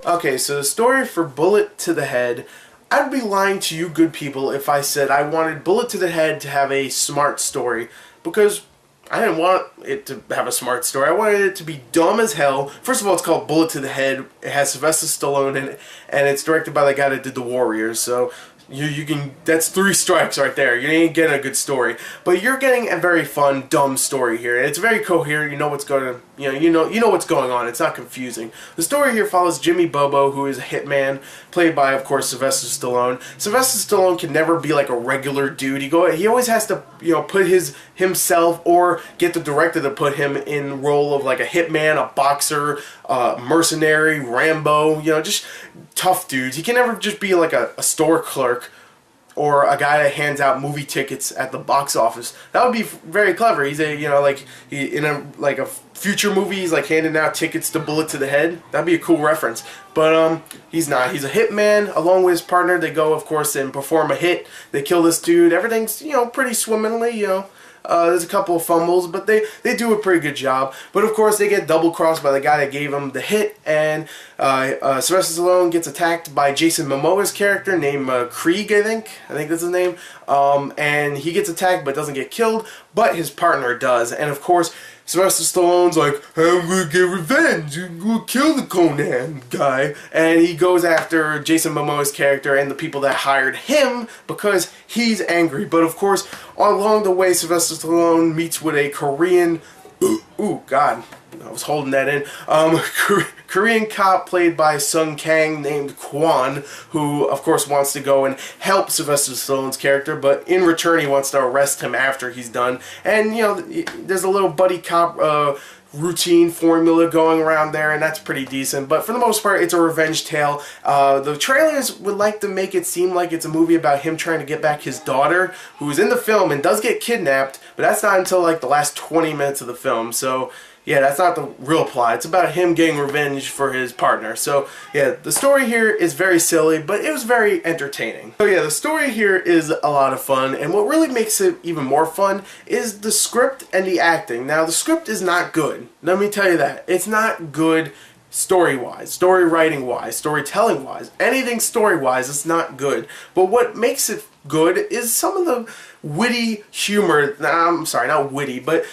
Okay, so the story for Bullet to the Head, I'd be lying to you good people if I said I wanted Bullet to the Head to have a smart story, because I didn't want it to have a smart story. I wanted it to be dumb as hell. First of all, it's called Bullet to the Head. It has Sylvester Stallone in it, and it's directed by the guy that did The Warriors, so you can, that's 3 strikes right there. You ain't getting a good story, but you're getting a very fun, dumb story here. It's very coherent. You know what's going to, you know what's going on. It's not confusing. The story here follows Jimmy Bobo, who is a hitman, played by, of course, Sylvester Stallone. Sylvester Stallone can never be like a regular dude. He always has to, put himself or get the director to put him in role of like a hitman, a boxer, mercenary, Rambo. Just tough dudes. He can never just be like a store clerk or a guy that hands out movie tickets at the box office. That would be very clever. He's in a future movie, he's like handing out tickets to Bullet to the Head. That'd be a cool reference. But he's not. He's a hitman. Along with his partner, they go, of course, and perform a hit. They kill this dude. Everything's pretty swimmingly. There's a couple of fumbles, but they do a pretty good job. But of course, they get double-crossed by the guy that gave them the hit, and Sylvester Stallone gets attacked by Jason Momoa's character named Krieg, I think that's his name. And he gets attacked but doesn't get killed, but his partner does. And of course, Sylvester Stallone's like, I'm gonna get revenge, I'm gonna kill the Conan guy, and he goes after Jason Momoa's character and the people that hired him because he's angry. But of course, along the way, Sylvester Stallone meets with a Korean, ooh, God, I was holding that in, Korean cop played by Sung Kang named Kwon, who of course wants to go and help Sylvester Stallone's character, but in return he wants to arrest him after he's done. And there's a little buddy cop routine formula going around there, and that's pretty decent. But for the most part, it's a revenge tale. The trailers would like to make it seem like it's a movie about him trying to get back his daughter, who's in the film and does get kidnapped, but that's not until like the last 20 minutes of the film. So yeah, that's not the real plot. It's about him getting revenge for his partner. So yeah, the story here is very silly, but it was very entertaining. So yeah, the story here is a lot of fun, and what really makes it even more fun is the script and the acting. Now, the script is not good. Let me tell you that. It's not good story-wise, story writing-wise, storytelling-wise. Anything story-wise, it's not good. But what makes it good is some of the witty humor. I'm sorry, not witty, but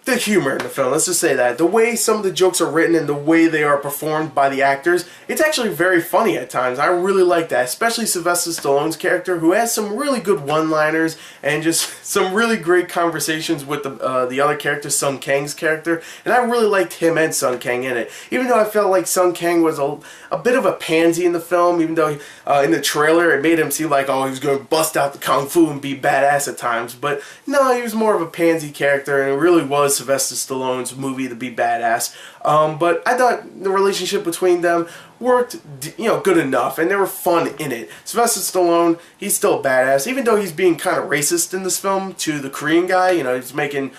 the humor in the film, let's just say that. The way some of the jokes are written and the way they are performed by the actors, it's actually very funny at times. I really like that, especially Sylvester Stallone's character, who has some really good one-liners and just some really great conversations with the other character, Sung Kang's character. And I really liked him and Sung Kang in it. Even though I felt like Sung Kang was a bit of a pansy in the film, even though in the trailer it made him seem like, oh, he was going to bust out the kung fu and be badass at times. But no, he was more of a pansy character, and it really was Sylvester Stallone's movie to be badass. But I thought the relationship between them worked, good enough, and they were fun in it. Sylvester Stallone, he's still badass, even though he's being kind of racist in this film to the Korean guy. He's making,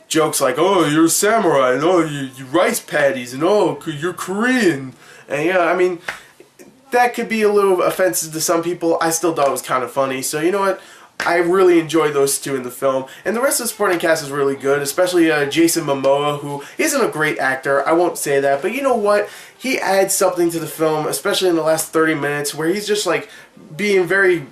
jokes like, oh, you're a samurai, and oh, you rice patties, and oh, you're Korean. And I mean, that could be a little offensive to some people. I still thought it was kind of funny. So you know what? I really enjoyed those two in the film, and the rest of the supporting cast is really good, especially Jason Momoa, who isn't a great actor, I won't say that, but you know what? He adds something to the film, especially in the last 30 minutes, where he's just like being very,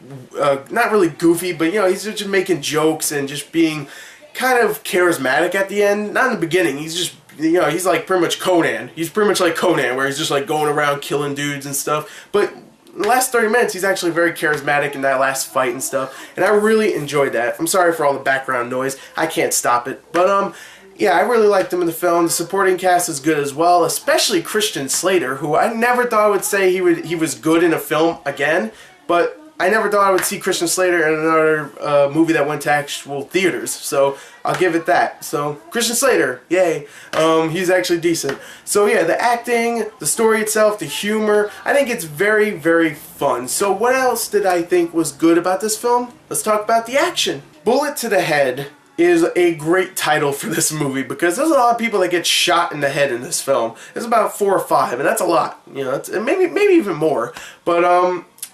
not really goofy, but he's just making jokes and just being kind of charismatic at the end. Not in the beginning, he's just, he's like pretty much Conan. He's pretty much like Conan, where he's just like going around killing dudes and stuff, but in the last 30 minutes, he's actually very charismatic in that last fight and stuff, and I really enjoyed that. I'm sorry for all the background noise. I can't stop it. But, yeah, I really liked him in the film. The supporting cast is good as well, especially Christian Slater, who I never thought I would say he was good in a film again, but I never thought I would see Christian Slater in another movie that went to actual theaters, so I'll give it that. So, Christian Slater, yay. He's actually decent. So yeah, the acting, the story itself, the humor, I think it's very, very fun. So what else did I think was good about this film? Let's talk about the action. Bullet to the Head is a great title for this movie because there's a lot of people that get shot in the head in this film. There's about 4 or 5, and that's a lot. It's maybe even more. But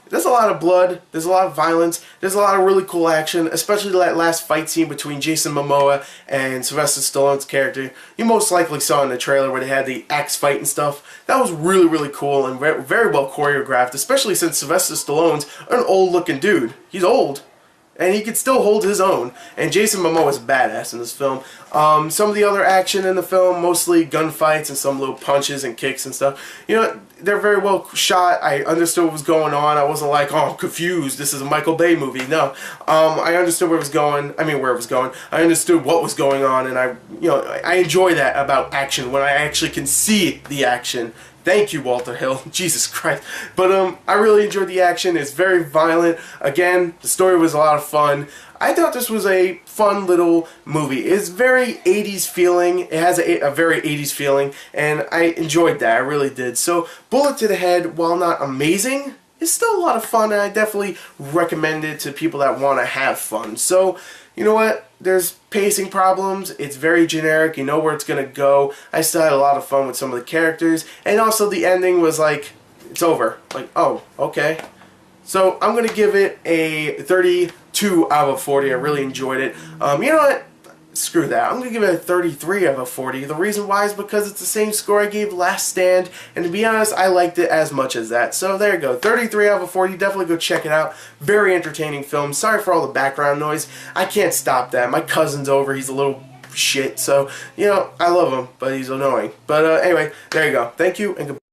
There's a lot of blood, there's a lot of violence, there's a lot of really cool action, especially that last fight scene between Jason Momoa and Sylvester Stallone's character. You most likely saw in the trailer where they had the axe fight and stuff. That was really, really cool and very well choreographed, especially since Sylvester Stallone's an old-looking dude. He's old. And he could still hold his own. And Jason Momoa is badass in this film. Some of the other action in the film, mostly gunfights and some little punches and kicks and stuff. You know, they're very well shot. I understood what was going on. I wasn't like, oh, I'm confused. This is a Michael Bay movie. No. I understood where it was going. I mean, where it was going. I understood what was going on. And I enjoy that about action, when I actually can see the action. Thank you, Walter Hill. Jesus Christ. But I really enjoyed the action. It's very violent. Again, the story was a lot of fun. I thought this was a fun little movie. It's very 80s feeling. It has a very 80s feeling, and I enjoyed that. I really did. So, Bullet to the Head, while not amazing, it's still a lot of fun, and I definitely recommend it to people that want to have fun. So, you know what? There's pacing problems. It's very generic. You know where it's going to go. I still had a lot of fun with some of the characters. And also the ending was like, it's over. Like, oh, okay. So I'm going to give it a 32 out of 40. I really enjoyed it. You know what? Screw that. I'm going to give it a 33 out of 40. The reason why is because it's the same score I gave Last Stand, and to be honest, I liked it as much as that. So there you go. 33 out of 40. Definitely go check it out. Very entertaining film. Sorry for all the background noise. I can't stop that. My cousin's over. He's a little shit. So, you know, I love him, but he's annoying. But anyway, there you go. Thank you, and goodbye.